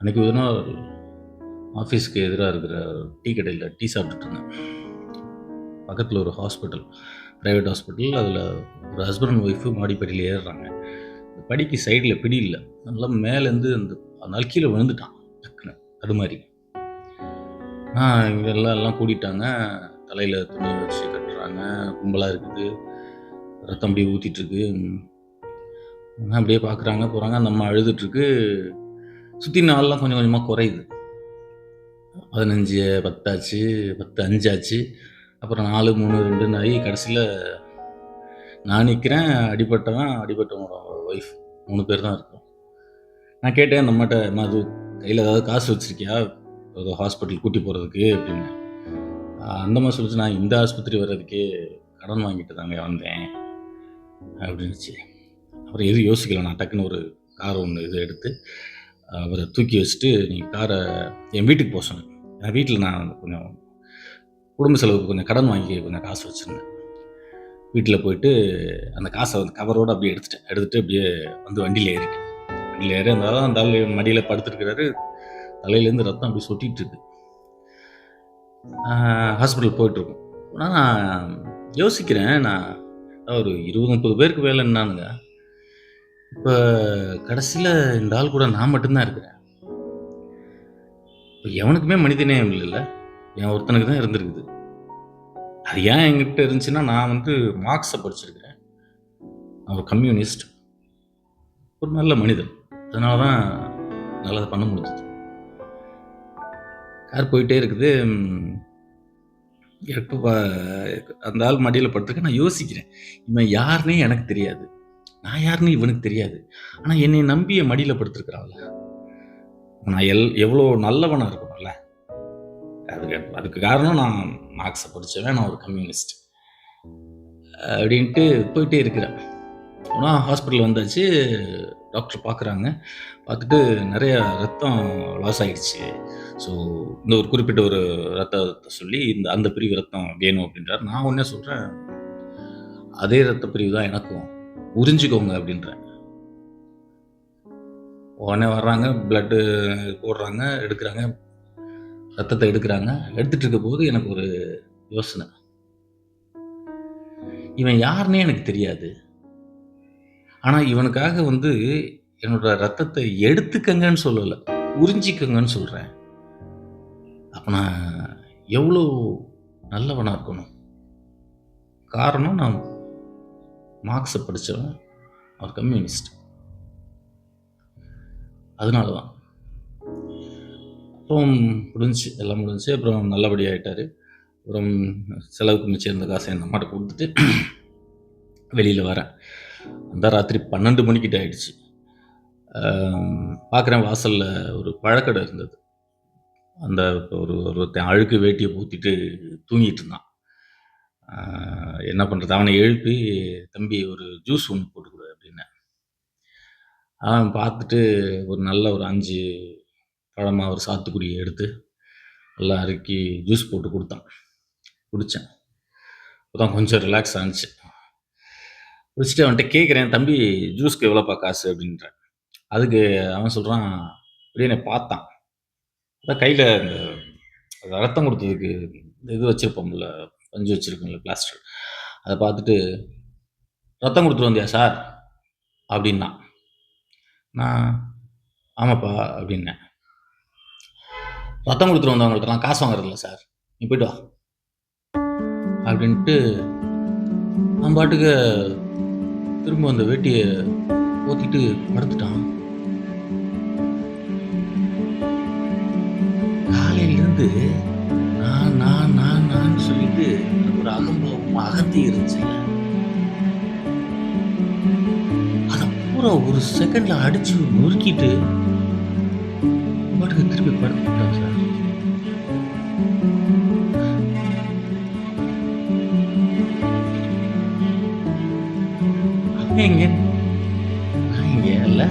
அன்றைக்கி ஒரு நாள் ஆஃபீஸ்க்கு எதிராக இருக்கிற டீ கடையில் டீ சாப்பிட்டுட்டு இருந்தேன். பக்கத்தில் ஒரு ஹாஸ்பிட்டல், ப்ரைவேட் ஹாஸ்பிட்டல். அதில் ஒரு ஹஸ்பண்ட் அண்ட் ஒய்ஃபு மாடிப்படியில் ஏறுறாங்க. அந்த படிக்கு சைடில் பிடி இல்லை. நல்லா மேலேருந்து அதனால கீழே விழுந்துட்டான் டக்குன்னு தடுமாறி. இங்கே எல்லாம் கூட்டிட்டாங்க. தலையில் துணி வச்சு கட்டுறாங்க. கும்பலாக இருக்குது. ரத்தம் அப்படியே ஊற்றிட்டுருக்கு. அப்படியே பார்க்குறாங்க, போகிறாங்க. அந்த அம்மா அழுதுட்டுருக்கு. சுற்றி நாள்லாம் கொஞ்சம் கொஞ்சமாக குறையுது. 15 10 ஆச்சு, 10 5 ஆச்சு. அப்புறம் 4 3 2ன்னு ஆகி கடைசியில் நான் நிற்கிறேன். அடிபட்டவனோட ஒய்ஃப் 3 பேர் தான் இருக்கோம். நான் கேட்டேன் அந்த அம்மாட்ட, "அம்மா அது கையில் ஏதாவது காசு வச்சுருக்கியா ஏதோ ஹாஸ்பிட்டல் கூட்டி போகிறதுக்கு?" அப்படின்னு. அந்த அம்மா சொல்லிச்சு, "நான் இந்த ஆஸ்பத்திரி வர்றதுக்கே கடன் வாங்கிட்டு தாங்க வந்தேன்" அப்படின்னுச்சு. அப்புறம் எதுவும் யோசிக்கல. நான் டக்குன்னு ஒரு கார் ஒன்று எடுத்து அவரை தூக்கி வச்சுட்டு, "நீங்கள் காரை என் வீட்டுக்கு போக சொன்னேன்." என் வீட்டில் நான் கொஞ்சம் குடும்ப செலவுக்கு கொஞ்சம் கடன் வாங்கி கொஞ்சம் காசு வச்சுருந்தேன். வீட்டில் போயிட்டு அந்த காசை கவரோடு அப்படியே எடுத்துகிட்டு அப்படியே வண்டியில் ஏறிட்டேன். வண்டியில் ஏறி அந்த ஆள் மடியில் படுத்துருக்கிறாரு. தலையிலேருந்து ரத்தம் அப்படி சொட்டிகிட்டு இருக்கு. ஹாஸ்பிட்டல் போயிட்டுருக்கோம். ஆனால் நான் யோசிக்கிறேன், நான் ஒரு 20 30 பேருக்கு வேலை என்னானுங்க. இப்போ கடைசியில் இந்த ஆள் கூட நான் மட்டும்தான் இருக்கிறேன். இப்போ எவனுக்குமே மனிதநேயம் இல்லைல்ல, என் ஒருத்தனுக்கு தான் இருந்திருக்குது. அது ஏன் என்கிட்ட இருந்துச்சுன்னா, நான் மார்க்ஸை படிச்சிருக்கிறேன். நான் ஒரு கம்யூனிஸ்ட், ஒரு நல்ல மனிதன். அதனால தான் நல்லதை பண்ண முடிஞ்சது. கார் போயிட்டே இருக்குது. எப்போ அந்த ஆள் மடியில் படுத்துருக்க நான் யோசிக்கிறேன், இவன் யாருன்னே எனக்கு தெரியாது, நான் யாருன்னு இவனுக்கு தெரியாது. ஆனால் என்னை நம்பிய மடியில் படுத்துருக்கிறான்ல, நான் எவ்வளோ நல்லவனாக இருக்கணும்ல. அதுக்கு காரணம் நான் மார்க்ஸை படித்தவன், நான் ஒரு கம்யூனிஸ்ட் அப்படின்ட்டு போயிட்டே இருக்கிறேன். ஆனால் ஹாஸ்பிட்டல் வந்தாச்சு. டாக்டர் பார்க்குறாங்க. பார்த்துட்டு நிறைய ரத்தம் லாஸ் ஆகிடுச்சு. ஸோ இந்த ஒரு குறிப்பிட்ட ஒரு ரத்தத்தை சொல்லி அந்த பிரிவு ரத்தம் வேணும் அப்படின்றார். நான் ஒன்றே சொல்கிறேன், அதே ரத்த பிரிவு தான் எனக்கும், உறிஞ்சிக்கோங்க அப்படின்றேன். உடனே வர்றாங்க, பிளட்டு போடுறாங்க, எடுக்கிறாங்க, ரத்தத்தை எடுக்கிறாங்க. எடுத்துகிட்டு இருக்க போது எனக்கு ஒரு யோசனை, இவன் யாருன்னே எனக்கு தெரியாது, ஆனால் இவனுக்காக என்னோட ரத்தத்தை எடுத்துக்கங்கன்னு சொல்லலை, உறிஞ்சிக்கங்கன்னு சொல்கிறேன். அப்போ நான் எவ்வளோ நல்லவனாக இருக்கணும். காரணம் நான் மார்க்ஸை படித்தவன், ஒரு கம்யூனிஸ்ட். அதனால தான். அப்புறம் எல்லாம் முடிஞ்சு. அப்புறம் நல்லபடியாக ஆகிட்டார். அப்புறம் செலவுக்கு மிச்சம் இருந்த காசை என் அம்மாட்ட கொடுத்துட்டு வெளியில் வரேன். அந்த ராத்திரி 12 மணிக்கிட்ட ஆகிடுச்சு. பார்க்குறேன், வாசலில் ஒரு பழக்கடை இருந்தது. அந்த ஒருத்தன் அழுக்கு வேட்டியை பூத்திட்டு தூங்கிட்டு இருந்தான். என்ன பண்ணுறது, அவனை எழுப்பி, "தம்பி ஒரு ஜூஸ் ஒன்று போட்டு கொடு" அப்படின்னேன். அவன் பார்த்துட்டு ஒரு 5 பழமாக ஒரு சாத்துக்குடியை எடுத்து நல்லா அறுக்கி ஜூஸ் போட்டு கொடுத்தான். குடித்தேன். அப்போதான் கொஞ்சம் ரிலாக்ஸ் ஆனிச்சு. குடிச்சிட்டு அவன்கிட்ட கேட்குறேன், "தம்பி ஜூஸ்க்கு எவ்வளோப்பா காசு?" அப்படின்றேன். அதுக்கு அவன் சொல்கிறான், அப்படியே என்னை பார்த்தான். அதான் கையில் இந்த ரத்தம் கொடுத்ததுக்கு இது வச்சுருப்போம்ல, பஞ்சு வச்சுருக்கோம்ல, பிளாஸ்டர், அதை பார்த்துட்டு, "ரத்தம் கொடுத்துட்டு வந்தியா சார்?" அப்படின்னா. நான், "ஆமாப்பா" அப்படின்னேன். "ரத்தம் கொடுத்துட்டு வந்தவங்கள்ட்டலாம் காசு வாங்குறதில்ல சார், நீ போய்ட்டு வா" அப்படின்ட்டு அவன் பாட்டுக்கு திரும்ப அந்த வேட்டியை போத்திட்டு படுத்துட்டான். காலையிலேருந்து நான் சொல்லிட்டு எனக்கு ஒரு அகம்பாவம், அகந்தி இருந்துச்சு. அதை பூரா ஒரு செகண்ட்ல அடிச்சு நொறுக்கிட்டு பாட்டுக்கு திரும்பி படுத்துட்டான் சார். அவன் எங்க, நான் இங்க இல்ல.